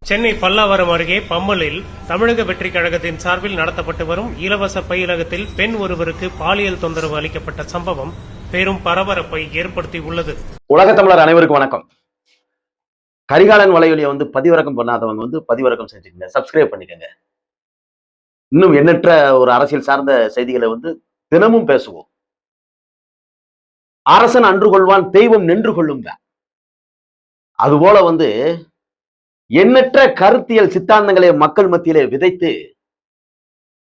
சென்னை பல்லாவரம் அருகே பம்மலில் தமிழக வெற்றிக் கழகத்தின் சார்பில் நடத்தப்பட்டு வரும் இலவச பயிலகத்தில் பெண் ஒருவருக்கு பாலியல் தொந்தரவு அளிக்கப்பட்ட சம்பவம் பெரும் பரபரப்பை ஏற்படுத்தியுள்ளது. உலக தமிழர் அனைவருக்கும் வணக்கம். கரிகாலன் வலையொலியை பதிவிறக்கம் பண்ணாதவங்க பதிவிறக்கம் செஞ்சுக்கங்க, சப்ஸ்கிரைப் பண்ணிக்கங்க. இன்னும் எண்ணற்ற ஒரு அரசியல் சார்ந்த செய்திகளை தினமும் பேசுவோம். அரசன் அன்று கொள்வான், தெய்வம் நின்று கொள்ளும். அதுபோல எண்ணற்ற கருத்தியல் சித்தாந்தங்களை மக்கள் மத்தியிலே விதைத்து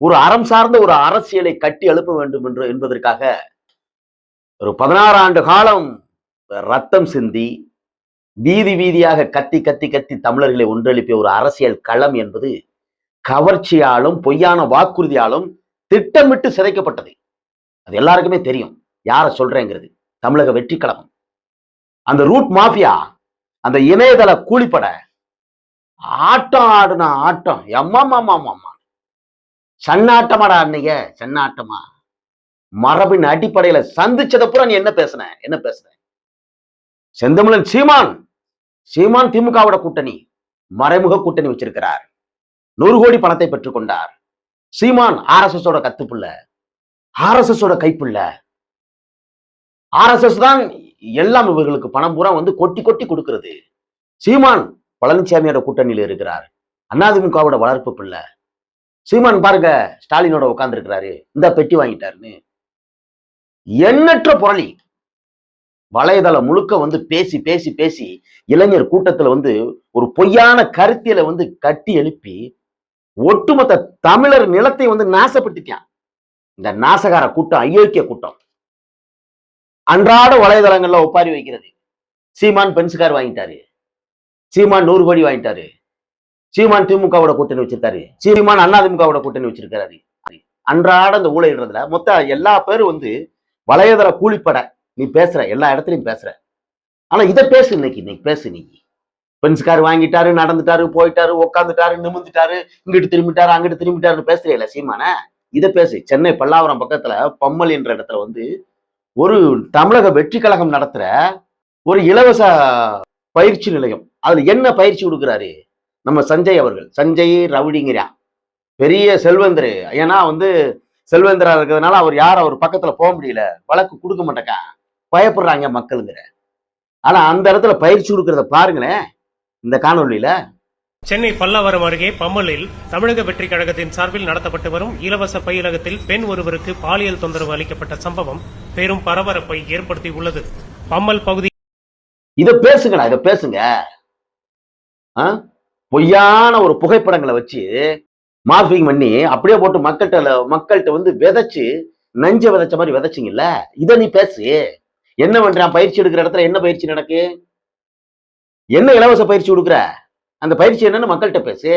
ஒரு அறம் சார்ந்த ஒரு அரசியலை கட்டி எழுப்ப வேண்டும் என்பதற்காக ஒரு 16 ஆண்டு காலம் ரத்தம் சிந்தி வீதி வீதியாக கத்தி கத்தி கத்தி தமிழர்களை ஒன்றெழுப்பிய ஒரு அரசியல் களம் என்பது கவர்ச்சியாலும் பொய்யான வாக்குறுதியாலும் திட்டமிட்டு சிதைக்கப்பட்டது. அது எல்லாருக்குமே தெரியும் யார சொல்றேங்கிறது. தமிழக வெற்றி கழகம், அந்த ரூட் மாஃபியா, அந்த இணையதள கூலிப்பட ஆட்டம் ஆடுன ஆட்டம், எம்மா சன்னாட்டமாடா. அன்னைய சன்னாட்டமா மரபின் அடிப்படையில சந்திச்சதப்புறம் நீ என்ன பேசுன? செந்தமிழன் சீமான் திமுகவோட கூட்டணி, மறைமுக கூட்டணி வச்சிருக்கிறார். 100 கோடி பணத்தை பெற்றுக் கொண்டார். சீமான் RSS ஓட கத்துப்புள்ள, RSS ஓட கைப்புள்ள. RSS தான் எல்லாம் இவர்களுக்கு பணம் பூரா கொட்டி கொட்டி கொடுக்கிறது. சீமான் பழனிசாமியோட கூட்டணியில இருக்கிறார். அதிமுகவோட வளர்ப்பு பிள்ளை. சீமான் பாருங்க, ஸ்டாலினோட உட்கார்ந்து இருக்கிறாரு, இந்த பெட்டி வாங்கிட்டாருன்னு எண்ணற்ற புரளி வலைதளம் முழுக்க பேசி பேசி பேசி இளைஞர் கூட்டத்துல ஒரு பொய்யான கருத்தியலை கட்டி எழுப்பி ஒட்டுமொத்த தமிழர் நிலத்தை நாசப்படுத்திட்டான். இந்த நாசகார கூட்டம், அயோக்கிய கூட்டம் அன்றாட வலைதளங்கள்ல ஒப்பாரி வைக்கிறது. சீமான் பென்ஸ்கார் வாங்கிட்டாரு, சீமான் 100 கோடி வாங்கிட்டாரு, சீமான் திமுகவோட கூட்டணி வச்சிருக்காரு, சீமான் அதிமுகவோட கூட்டணி வச்சிருக்காரு. அன்றாட இந்த ஊழல்றதுல மொத்த எல்லா பேரும் வலைதள கூலிப்பட. நீ பேசுற, எல்லா இடத்துலயும் பேசுற. ஆனா இதை பேசு, இன்னைக்கு பேசு. நீ பென்ஸ்கார் வாங்கிட்டாரு, நடந்துட்டாரு, போயிட்டாரு, உட்காந்துட்டாரு, நிமிந்துட்டாரு, இங்கிட்டு திரும்பிட்டாரு, அங்கிட்டு திரும்பிட்டாருன்னு பேசுறீல்ல சீமான, இதை பேசு. சென்னை பல்லாவரம் பக்கத்துல பம்மல் என்ற இடத்துல ஒரு தமிழக வெற்றி கழகம் நடத்துற ஒரு இலவச பயிற்சி நிலையம். அதுல என்ன பயிற்சி கொடுக்குறாரு நம்ம சஞ்சய் அவர்கள். சஞ்சய் ரவுடிங்கிறான், பெரிய செல்வந்தர். ஏன்னா செல்வந்தரா இருக்கிறதுனால அவர் பக்கத்துல போக முடியல, வழக்கு கொடுக்க மாட்டேக்கா, பயப்படுறாங்க மக்களுங்கிற. ஆனா அந்த இடத்துல பயிற்சி கொடுக்கறத பாருங்களேன் இந்த காணொலியில. சென்னை பல்லாவரம் அருகே பம்மலில் தமிழக வெற்றி கழகத்தின் சார்பில் நடத்தப்பட்டு வரும் இலவச பயிலகத்தில் பெண் ஒருவருக்கு பாலியல் தொந்தரவு அளிக்கப்பட்ட சம்பவம் பெரும் பரபரப்பை ஏற்படுத்தியுள்ளது. பம்மல் பகுதி இதை பேசுங்க. பொய்யான ஒரு புகைப்படங்களை வச்சு மார்பிங் பண்ணி அப்படியே போட்டு மக்கள்கிட்ட விதைச்சு நஞ்ச விதைச்ச மாதிரி விதைச்சிங்கல்ல, இதை நீ பேசு. என்ன பண்றான்? பயிற்சி எடுக்கிற இடத்துல என்ன பயிற்சி நடக்கு? என்ன இலவச பயிற்சி கொடுக்குற? அந்த பயிற்சி என்னன்னு மக்கள்கிட்ட பேசு.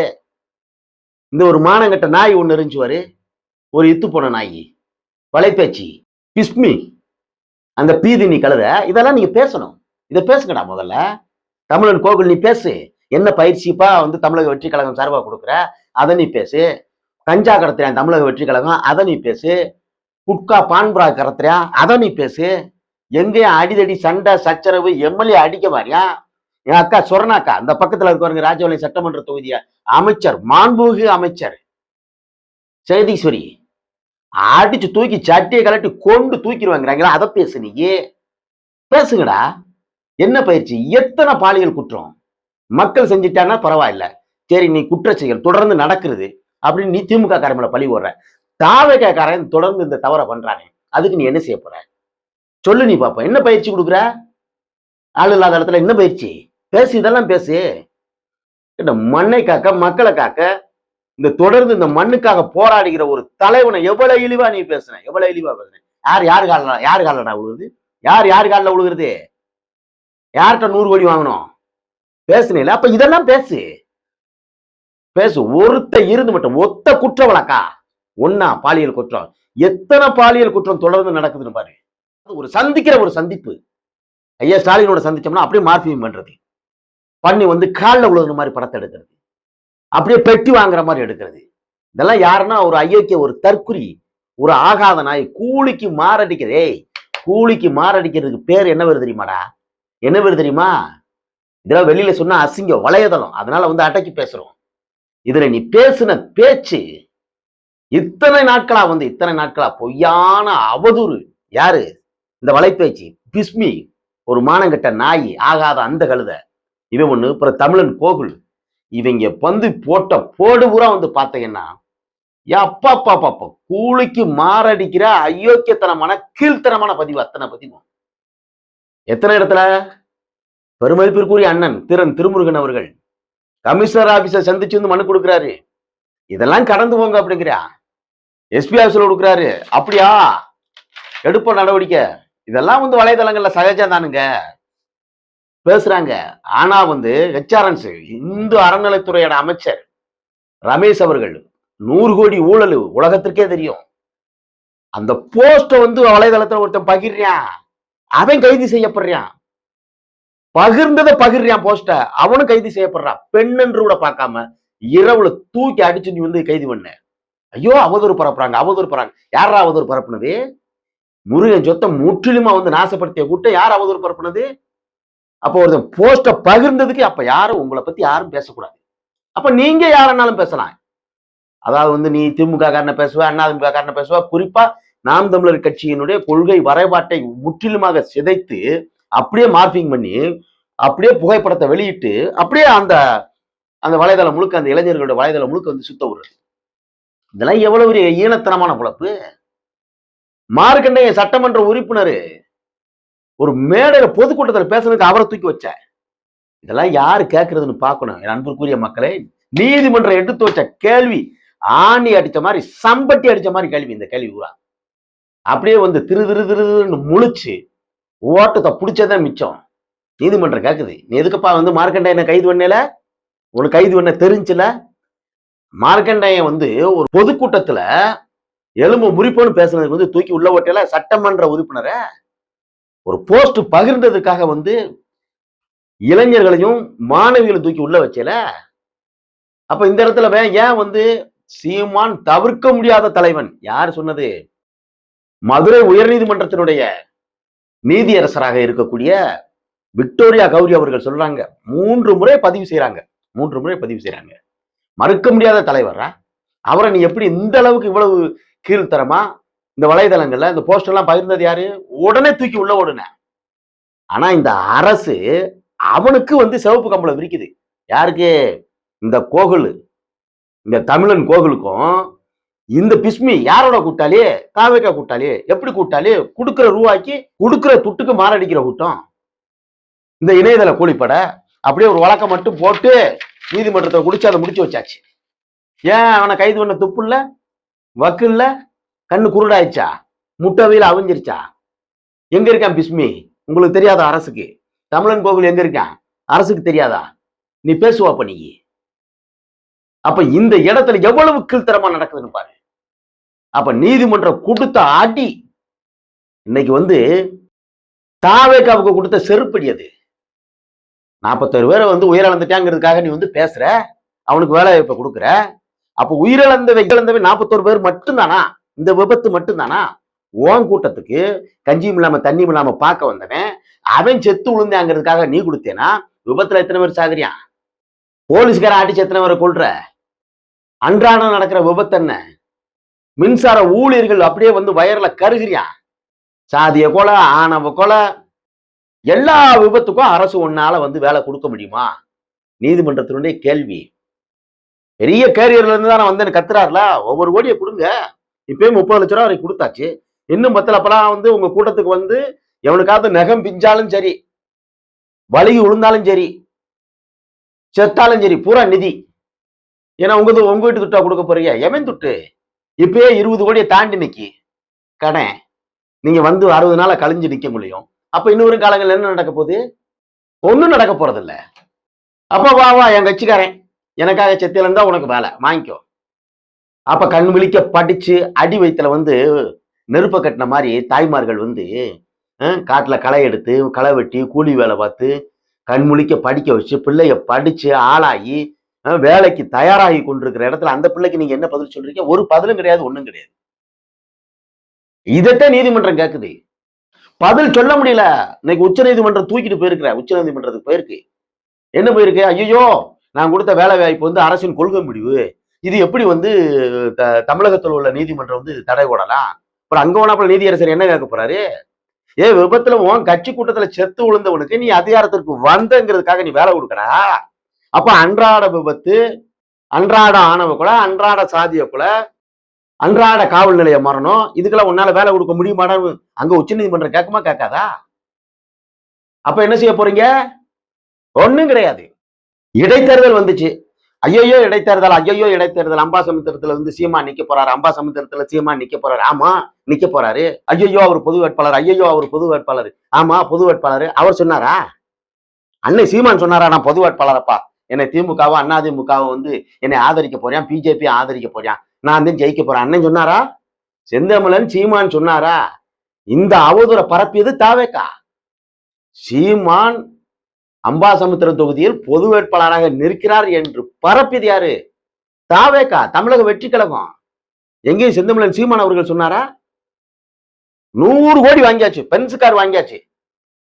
இந்த ஒரு மானங்கட்ட நாய் ஒண்ணு இருந்துச்சுவாரு, ஒரு இத்து போன நாய், வலைப்பேச்சு, பிஸ்மி, அந்த பீதி நீ கழுத, இதெல்லாம் நீங்க பேசணும். இதை பேசுங்கடா. முதல்ல தமிழன் கோகுல் நீ பேசு. என்ன பயிற்சிப்பா தமிழக வெற்றி கழகம் சார்பா கொடுக்குற, அதை நீ பேசு. கஞ்சா கடத்துறியான் தமிழக வெற்றி கழகம், அதை நீ பேசு. குட்கா பான்புரா கடத்துறியா, அதை நீ பேசு. எங்கேயும் அடிதடி சண்டை சச்சரவு, எம்எல்ஏ அடிக்க மாதிரியா? என் அக்கா சொர்ணாக்கா அந்த பக்கத்துல இருக்க ராஜபாளையம் சட்டமன்ற தொகுதிய அமைச்சர், மாண்புமிகு அமைச்சர் சேதீஸ்வரி அடிச்சு தூக்கி சட்டியை கலட்டி கொண்டு தூக்கிடுவாங்கிறாங்களா, அதை பேசு. நீ பேசுங்கடா. என்ன பயிற்சி? எத்தனை பாலியல் குற்றம் மக்கள் செஞ்சிட்டான்னா பரவாயில்ல, சரி நீ குற்ற செயல் தொடர்ந்து நடக்கிறது அப்படின்னு நீ திமுக காரன் மேல பழி போடுற. தாவேக காரன் தொடர்ந்து இந்த தவறை பண்றானே, அதுக்கு நீ என்ன செய்ய போற? சொல்லு நீ பாப்பா. என்ன பயிற்சி கொடுக்குற? ஆள் இல்லாத இடத்துல என்ன பயிற்சி? பேசு, இதெல்லாம் பேசு. மண்ணை காக்க, மக்களை காக்க, இந்த தொடர்ந்து இந்த மண்ணுக்காக போராடுகிற ஒரு தலைவனை எவ்வளவு இழிவா நீ பேசுன, எவ்வளவு இழிவா பேசுன. யார் காலடா விழுகுது? யார் காலில் விழுகிறது? யார்கிட்ட 100 கோடி வாங்கணும் பேசுனீல? அப்ப இதெல்லாம் பேசு. ஒருத்த இருந்து மட்டும் ஒத்த குற்ற வழக்கா ஒன்னா பாலியல் குற்றம். எத்தனை பாலியல் குற்றம் தொடர்ந்து நடக்குதுன்னு பாரு. ஒரு சந்திப்பு. ஐயா ஸ்டாலினோட சந்திச்சோம்னா அப்படியே மார்பிங் பண்றது, பண்ணி காலில் விழுகிற மாதிரி படத்தை எடுக்கிறது, அப்படியே பெட்டி வாங்குற மாதிரி எடுக்கிறது. இதெல்லாம் யாருன்னா ஒரு அயோக்கிய, ஒரு தற்குறி, ஒரு ஆகாத நாய். கூலிக்கு மாரடிக்கிறதுக்கு பேர் என்ன வருது தெரியுமாடா? என்ன வருது தெரியுமா? இதெல்லாம் வெளியில சொன்னா அசிங்கம், வலையதளம். அதனால வந்து அடக்கி பேசுறோம். இதுல நீ பேசுன பேச்சு இத்தனை நாட்களா பொய்யான அவதூறு. யாரு இந்த வலைபேச்சு? பிஸ்மி, ஒரு மானங்கெட்ட நாய், ஆகாத அந்த கழுத. இவன் ஒண்ணு, அப்புறம் தமிழன் கோகுல். இவங்க வந்து போட்ட போடு பூரா வந்து பாத்தீங்கன்னா, அப்பா பாப்பா கூலிக்கு மாரடிக்கிற அயோக்கியத்தனமான கீழ்த்தனமான பதிவு, அத்தனை பதிவும். எத்தனை இடத்துல? பெருமதிப்பிற்குரிய அண்ணன் திருமுருகன் அவர்கள் கமிஷனர் ஆபீஸை சந்திச்சு வந்து மனு கொடுக்கிறாரு. இதெல்லாம் கடந்து போங்க அப்படிங்கிறா. எஸ்பி ஆபீஸ்ல கொடுக்குறாரு. அப்படியா, எடுப்ப நடவடிக்கை. இதெல்லாம் வந்து வலைதளங்கள்ல சகஜம் தானுங்க பேசுறாங்க. ஆனா வந்து ஹெச்ஆர்என்ஸ் இந்து அறநிலைத்துறையோட அமைச்சர் ரமேஷ் அவர்கள் 100 கோடி ஊழல் உலகத்திற்கே தெரியும். அந்த போஸ்ட வந்து வலைதளத்துல ஒருத்தன் பகிர்றான், அவன் கைது செய்யப்படுறான். பகிர்ந்ததை பகிர்றான் போஸ்ட, அவனும் கைது செய்யப்படுறான். பெண் என்று கூட பார்க்காம இரவுல தூக்கி அடிச்சு நீ வந்து கைது பண்ண. ஐயோ, அவதூறு பரப்புறாங்க. யாரா அவதூறு பரப்புனது? முருகன் சொத்தை முற்றிலுமா வந்து நாசப்படுத்திய கூட்டம் யார் அவதூறு பரப்புனது? அப்ப ஒருத்தன் போஸ்ட பகிர்ந்ததுக்கு அப்ப யாரும் உங்களை பத்தி யாரும் பேசக்கூடாது. அப்ப நீங்க யாருன்னாலும் பேசலாம். அதாவது வந்து நீ திமுக காரன பேசுவ, அண்ணா திமுக காரன பேசுவ, குறிப்பா நாம் தமிழர் கட்சியினுடைய கொள்கை வரைபாட்டை முற்றிலுமாக சிதைத்து அப்படியே மார்பிங் பண்ணி அப்படியே புகைப்படத்தை வெளியிட்டு அப்படியே அந்த அந்த வலைதளம் முழுக்க, அந்த இளைஞர்களுடைய வலைதளம் முழுக்க வந்து சுத்த விடுறது. இதெல்லாம் எவ்வளவு பெரிய ஈனத்தனமான பொழப்பு. மார்க்கண்டைய சட்டமன்ற உறுப்பினர் ஒரு மேடையில பொதுக்கூட்டத்தில் பேசுறதுக்கு அவரை தூக்கி வச்ச. இதெல்லாம் யாரு கேட்கறதுன்னு பார்க்கணும். என் அன்புக்குரிய மக்களே, நீதிமன்றம் எடுத்து வச்ச கேள்வி ஆணி அடிச்ச மாதிரி, சம்பட்டி அடிச்ச மாதிரி கேள்வி. இந்த கேள்வி பூரா அப்படியே வந்து திருன்னு முழிச்சு ஓட்டத்தை பிடிச்சதான் மிச்சம். நீதிமன்றம் கேக்குது, நீ எதுக்குப்பா வந்து மார்க்கண்டையனை கைது பண்ணல? உனக்கு கைது பண்ண தெரிஞ்சுல? மார்க்கண்டையன் வந்து ஒரு பொதுக்கூட்டத்துல எலும்பு முறிப்போன்னு பேசுறதுக்கு வந்து தூக்கி உள்ள ஓட்டல சட்டமன்ற உறுப்பினரை. ஒரு போஸ்ட் பகிர்ந்ததுக்காக வந்து இளைஞர்களையும் மாணவிகளையும் தூக்கி உள்ள வச்சல. அப்ப இந்த இடத்துல ஏன் வந்து சீமான் தவிர்க்க முடியாத தலைவன்? யார் சொன்னது? மதுரை உயர்நீதிமன்றத்தினுடைய நீதியரசராக இருக்கக்கூடிய விக்டோரியா கௌரி அவர்கள் சொல்றாங்க, 3 முறை பதிவு செய்யறாங்க. மறுக்க முடியாத தலைவரா அவரை நீ எப்படி இந்த அளவுக்கு இவ்வளவு கீழ்த்தரமா இந்த வலைதளங்கள்ல இந்த போஸ்ட் எல்லாம் பகிர்ந்தது யாரு? உடனே தூக்கி உள்ள ஓடுன. ஆனா இந்த அரசு அவனுக்கு வந்து சிவப்பு கம்பளம் விரிக்குது. யாருக்கு? இந்த கோகுல், இந்த தமிழன் கோகுலுக்கும் இந்த பிஸ்மி யாரோட கூட்டாளி? தாவேக்கா கூட்டாளி. எப்படி கூட்டாளி? கொடுக்கிற ரூபாய்க்கு கொடுக்கிற துட்டுக்கு மாரடிக்கிற கூட்டம். இந்த இணையதள கூலிப்பட அப்படியே ஒரு வழக்கம் மட்டும் போட்டு நீதிமன்றத்தை குடிச்சு அதை முடிச்சு வச்சாச்சு. ஏன் அவனை கைது பண்ண துப்பு இல்ல, வக்கு இல்ல, கண்ணு குருடாயிடுச்சா, முட்டவையில அவிஞ்சிருச்சா? எங்க இருக்கான் பிஸ்மி? உங்களுக்கு தெரியாத அரசுக்கு? தமிழன் கோகுல் எங்க இருக்கான்? அரசுக்கு தெரியாதா? நீ பேசுவாப்ப நீ. அப்ப இந்த இடத்துல எவ்வளவு கீழ்த்தரமா நடக்குதுன்னு பாரு. அப்ப நீதிமன்றம் கொடுத்த அடி இன்னைக்கு வந்து தாவேக்காவுக்கு கொடுத்த செருப்படி. அது 41 பேரை வந்து உயிரிழந்துட்டாங்கிறதுக்காக நீ வந்து பேசுற, அவனுக்கு வேலை வாய்ப்பை கொடுக்குற. அப்ப உயிரிழந்தவை 41 பேர் மட்டும்தானா? இந்த விபத்து மட்டும்தானா? ஓன் கூட்டத்துக்கு கஞ்சியும் இல்லாம தண்ணியும் இல்லாம பார்க்க வந்தவன் அவன் செத்து விழுந்தாங்கிறதுக்காக நீ கொடுத்தேனா? விபத்துல எத்தனை பேர் சாகுறியான்? போலீஸ்கார அடிச்சு எத்தனை பேரை கொள்ற? அன்றாடம் நடக்கிற விபத்து என்ன? மின்சார ஊழியர்கள் அப்படியே வந்து வயர்ல கருகிறியான். சாதிய கொலை, ஆணவ கொலை, எல்லா விபத்துக்கும் அரசு ஒன்னால வந்து வேலை கொடுக்க முடியுமா? நீதிமன்றத்தினுடைய கேள்வி. பெரிய கேரியர்ல இருந்து தான் வந்து கத்துறாருல, ஒவ்வொரு கோடியை கொடுங்க. இப்பயும் 30 லட்சம் ரூபாய் வரைக்கும் கொடுத்தாச்சு. இன்னும் பத்தல. அப்பெல்லாம் வந்து உங்க கூட்டத்துக்கு வந்து எவனுக்காவது நகம் பிஞ்சாலும் சரி, வலிகி விழுந்தாலும் சரி, செத்தாலும் சரி, பூரா நிதி. ஏன்னா உங்க வீட்டு துட்டா கொடுக்க போறீங்க. எவன் துட்டு? இப்பயே 20 கோடியை தாண்டி நிக்கி கடன். நீங்க வந்து 60 நாளா கழிஞ்சு நிக்க முடியும். அப்ப இன்னொரு காலங்கள் என்ன நடக்க போகுது? ஒண்ணும் நடக்க போறது இல்ல. அப்ப வா என் கட்சிக்காரன் எனக்காக செத்தில இருந்தா உனக்கு வேலை வாங்கிக்கோ. அப்ப கண் விழிக்க படிச்சு அடி வயிற்றுல வந்து நெருப்ப கட்டின மாதிரி தாய்மார்கள் வந்து காட்டுல களை எடுத்து களை வெட்டி கூலி வேலை பார்த்து கண் முழிக்க படிக்க வச்சு பிள்ளைய படிச்சு ஆளாகி வேலைக்கு தயாராகி கொண்டிருக்கிற இடத்துல அந்த பிள்ளைக்கு நீங்க என்ன பதில் சொல்றீங்க? ஒரு பதிலும் கிடையாது, ஒண்ணும் கிடையாது. இதைத்தான் நீதிமன்றம் கேக்குது. பதில் சொல்ல முடியல. இன்னைக்கு உச்ச நீதிமன்றம் தூக்கிட்டு போயிருக்கிற, உச்ச நீதிமன்றத்துக்கு போயிருக்கு. என்ன போயிருக்கு? ஐயோ, நான் கொடுத்த வேலை வாய்ப்பு வந்து அரசின் கொள்கை முடிவு, இது எப்படி வந்து தமிழகத்தில் உள்ள நீதிமன்றம் வந்து தடை போடலாம்? அப்புறம் அங்க போனாப்புல நீதியரசர் என்ன கேட்க போறாரு? விபத்துல உன் கட்சி கூட்டத்துல செத்து விழுந்தவனுக்கு நீ அதிகாரத்திற்கு வந்தங்கிறதுக்காக நீ வேலை கொடுக்கறா? அப்ப அன்றாட விபத்து, அன்றாட ஆணவ கொலை, அன்றாட சாதிய கொலை, அன்றாட காவல் நிலைய மரணம், இதுக்கெல்லாம் உன்னால வேலை கொடுக்க முடியுமாடான்னு அங்க உச்ச நீதிமன்றம் கேட்குமா கேட்காதா? அப்ப என்ன செய்ய போறீங்க? ஒண்ணும் கிடையாது. இடைத்தேர்தல் வந்துச்சு. ஐயோ இடைத்தேர்தல், ஐயோ இடைத்தேர்தல், அம்பாசமுத்திரத்துல வந்து சீமான் நிக்க போறாரு, அம்பாசமுத்திரத்துல சீமான் நிக்க போறாரு. ஆமா, நிக்க போறாரு. ஐயோ அவர் பொது வேட்பாளர், ஐயோ அவர் பொது வேட்பாளர். ஆமா, பொது வேட்பாளர். அவர் சொன்னாரா? அன்னை சீமான் சொன்னாரா நான் பொது வேட்பாளரப்பா, என்னை திமுகவோ அதிமுகவோ வந்து என்னை ஆதரிக்க போறேன், பிஜேபி ஆதரிக்க போறேன், நான் வந்து ஜெயிக்க போறேன் அண்ணன் சொன்னாரா? செந்தமிழன் சீமான் சொன்னாரா? இந்த அவதூற பரப்பியது தாவேக்கா. சீமான் அம்பாசமுத்திரம் தொகுதியில் பொது வேட்பாளராக நிற்கிறார் என்று பரப்பியது யாரு? தாவேக்கா, தமிழக வெற்றி கழகம். எங்கேயும் செந்தமிழன் சீமான் அவர்கள் சொன்னாரா? 100 கோடி வாங்கியாச்சு, பென்சுக்கார் வாங்கியாச்சு.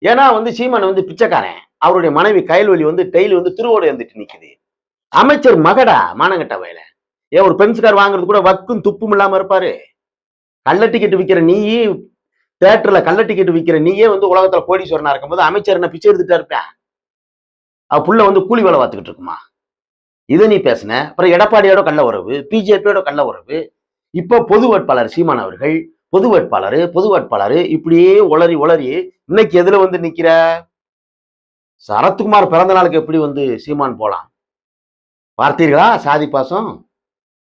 ஏன்னா வந்து சீமான் வந்து பிச்சைக்காரன், அவருடைய மனைவி கயல்வெளி வந்து டெய்லி வந்து திருவோடு வந்துட்டு நிக்குது. அமைச்சர் மகடா மானங்கட்ட வயல, ஒரு பென்சுக்கார் வாங்குறது கூட வக்கும் துப்பும் இல்லாம இருப்பாரு. கள்ள டிக்கெட் விற்கிற நீ, தியேட்டர்ல கள்ள டிக்கெட் விற்கிற நீயே வந்து உலகத்துல கோடீஸ்வரனா இருக்கும்போது அமைச்சர் என்ன பிச்சை எடுத்துட்டா இருப்பேன்? புள்ள வந்து கூலி வேலை பார்த்துக்கிட்டு இருக்குமா? இதை நீ பேசின. அப்புறம் எடப்பாடியோட கள்ள உறவு, பிஜேபியோட கள்ள உறவு, இப்ப பொது வேட்பாளர் சீமான் அவர்கள் பொது வேட்பாளர் இப்படியே உளறி உளறி இன்னைக்கு எதுல வந்து நிக்கிற? சரத்குமார் பிறந்த நாளுக்கு எப்படி வந்து சீமான் போலாம்? பார்த்தீர்களா சாதி பாசம்?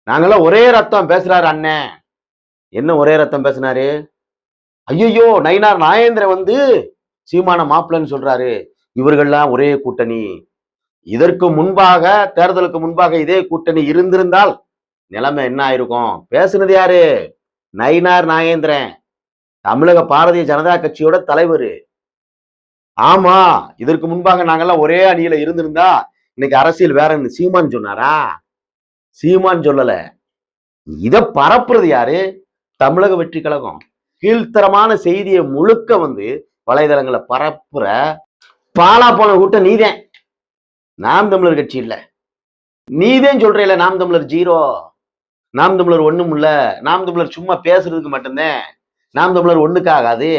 நாங்கெல்லாம் ஒரே ரத்தம் பேசுறாரு அண்ணன். என்ன ஒரே ரத்தம் பேசினாரு? ஐயோ நயினார் நாகேந்திரன் வந்து சீமான மாப்பிள்ளன்னு சொல்றாரு. இவர்கள்லாம் ஒரே கூட்டணி. இதற்கு முன்பாக, தேர்தலுக்கு முன்பாக இதே கூட்டணி இருந்திருந்தால் நிலைமை என்ன ஆயிருக்கும்? பேசுனது யாரு? நயினார் நாகேந்திரன், தமிழக பாரதிய ஜனதா கட்சியோட தலைவர். ஆமா, இதற்கு முன்பாக நாங்கெல்லாம் ஒரே அணியில இருந்திருந்தா இன்னைக்கு அரசியல் வேறன்னு சீமான் சொன்னாரா? சீமான் சொல்லல. இத பரப்புறது யாரு? தமிழக வெற்றி கழகம். கீழ்த்தரமான செய்தியை முழுக்க வந்து வலைதளங்களை பரப்புற பாலா போன கூட்டம் நீதேன். நாம் தமிழர் கட்சி இல்ல. நீதேன் சொல்றேல நாம் தமிழர் ஜீரோ, நாம் தமிழர் ஒண்ணும் இல்ல, நாம் தமிழர் சும்மா பேசுறதுக்கு மட்டும்தான், நாம் தமிழர் ஒண்ணுக்கு ஆகாது,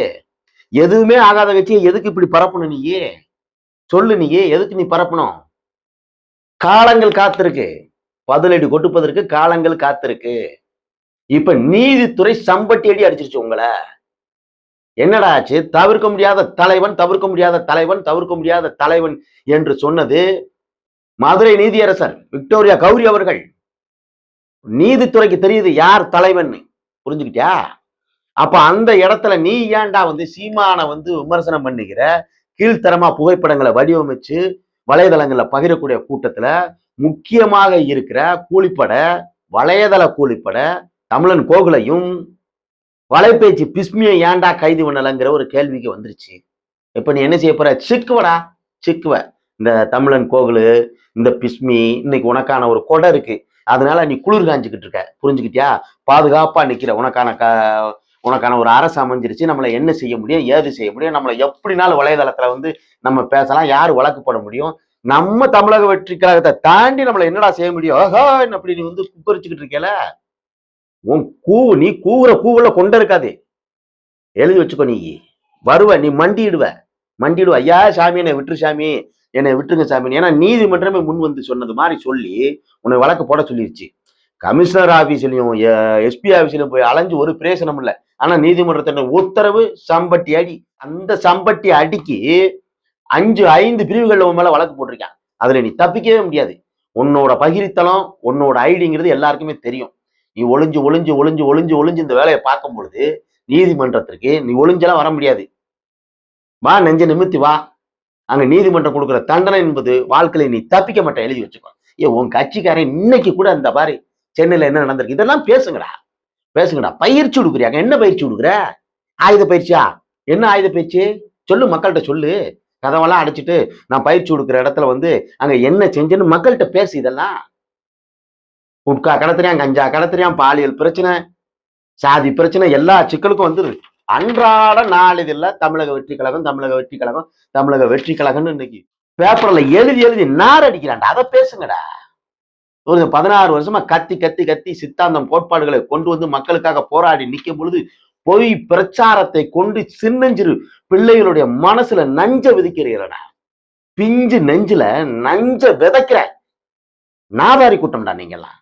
எதுவுமே ஆகாத கட்சியை எதுக்கு இப்படி பரப்பணும்? நீயே சொல்லு, நீயே எதுக்கு நீ பரப்பணும்? காலங்கள் காத்திருக்கு, பதிலடி கொடுப்பதற்கு காலங்கள் காத்திருக்கு. இப்ப நீதித்துறை சம்பட்டி அடி அடிச்சிருச்சு உங்களை. என்னடா ஆச்சு? தவிர்க்க முடியாத தலைவன், தவிர்க்க முடியாத தலைவன், தவிர்க்க முடியாத தலைவன் என்று சொன்னது மதுரை நீதியரசர் விக்டோரியா கௌரி அவர்கள். நீதித்துறைக்கு தெரியுது யார் தலைவன், புரிஞ்சுக்கிட்டியா? அப்ப அந்த இடத்துல நீ ஏன்டா வந்து சீமான வந்து விமர்சனம் பண்ணுகிற? கீழ்த்தரமா புகைப்படங்களை வடிவமைச்சு வலைதளங்கள்ல பகிரக்கூடிய கூட்டத்துல முக்கியமாக இருக்கிற கூலிப்பட, வலைதள கூலிப்பட தமிழன் கோகுலையும் வலைபேச்சு பிஸ்மியை ஏன்டா கைது பண்ணலங்கிற ஒரு கேள்விக்கு வந்துருச்சு. இப்ப நீ என்ன செய்ய போற? சிக்குவடா, சிக்குவ. இந்த தமிழன் கோகுலு, இந்த பிஸ்மி, இன்னைக்கு உனக்கான ஒரு கொடை இருக்கு, அதனால நீ குளிர் காஞ்சிக்கிட்டு இருக்க, புரிஞ்சுக்கிட்டியா? பாதுகாப்பா நிக்கிற உனக்கான ஒரு அரசு அமைஞ்சிருச்சு. நம்மளை என்ன செய்ய முடியும், ஏது செய்ய முடியும், நம்மளை எப்படினாலும் வலைதளத்துல வந்து நம்ம பேசலாம், யாரு வழக்கு போட முடியும்? நம்ம தமிழக வெற்றி கழகத்தை தாண்டி நம்மளை என்னடா செய்ய முடியும்? ஓஹோ, அப்படி நீ வந்து குக்கரிச்சுக்கிட்டு இருக்கல. உன் நீ கூவுற கூவுல கொண்ட இருக்காது, எழுதி வச்சுக்கோ. நீ வருவ, நீ மண்டிடுவ. ஐயா சாமி என்னை விட்டுரு சாமி, என்னை விட்டுருங்க சாமி. ஏன்னா நீதிமன்றமே முன் வந்து சொன்னது மாதிரி சொல்லி உன்னை வழக்கு போட சொல்லிருச்சு. கமிஷனர் ஆபீஸ்லயும் எஸ்பி ஆபீஸ்லயும் போய் அலைஞ்சு ஒரு பிரயோசனம் இல்லை. ஆனா நீதிமன்றத்தோட உத்தரவு சம்பட்டி அடி. அந்த சம்பட்டி அடிக்கு 5 பிரிவுகள்ல உன் மேல வழக்கு போட்டிருக்கான். அதுல நீ தப்பிக்கவே முடியாது. உன்னோட பகிரித்தலம், உன்னோட ஐடிங்கிறது எல்லாருக்குமே தெரியும். நீ ஒளிஞ்சு இந்த வேலையை பார்க்கும் பொழுது நீதிமன்றத்திற்கு நீ ஒளிஞ்செல்லாம் வர முடியாது. வா, நெஞ்ச நிமித்தி வா. அங்க நீதிமன்றம் கொடுக்குற தண்டனை என்பது வாழ்க்கையில நீ தப்பிக்க மாட்டேன், எழுதி வச்சுக்கோ. உன் கட்சிக்காரன் இன்னைக்கு கூட அந்த பாரு சென்னையில என்ன நடந்திருக்கு, இதெல்லாம் பேசுங்கடா. பயிற்சி கொடுக்குறியாங்க? என்ன பயிற்சி கொடுக்குற? ஆயுத பயிற்சியா? என்ன ஆயுத பயிற்சி சொல்லு, மக்கள்கிட்ட சொல்லு. கதவெல்லாம் அடைச்சிட்டு நான் பயிற்சி கொடுக்குற இடத்துல வந்து அங்க என்ன செஞ்சேன்னு மக்கள்கிட்ட பேசு. இதெல்லாம் குட்கா கடத்துறியான், கஞ்சா கடத்துறியான், பாலியல் பிரச்சனை, சாதி பிரச்சனை, எல்லா சிக்கலுக்கும் வந்து அன்றாட நாளிதழில் தமிழக வெற்றி கழகம்னு இன்னைக்கு பேப்பர்ல எழுதி எழுதி நார் அடிக்கிறான்டா, அதை பேசுங்கடா. ஒரு 16 வருஷமா கத்தி கத்தி கத்தி சித்தாந்தம் கோட்பாடுகளை கொண்டு வந்து மக்களுக்காக போராடி நிற்கும் பொழுது பொய் பிரச்சாரத்தை கொண்டு சின்னஞ்சிறு பிள்ளைகளுடைய மனசுல நஞ்ச விதிக்கிறீர்களடா. பிஞ்சு நெஞ்சுல நஞ்ச விதைக்கிற நாதாரி கூட்டம்டா நீங்கெல்லாம்.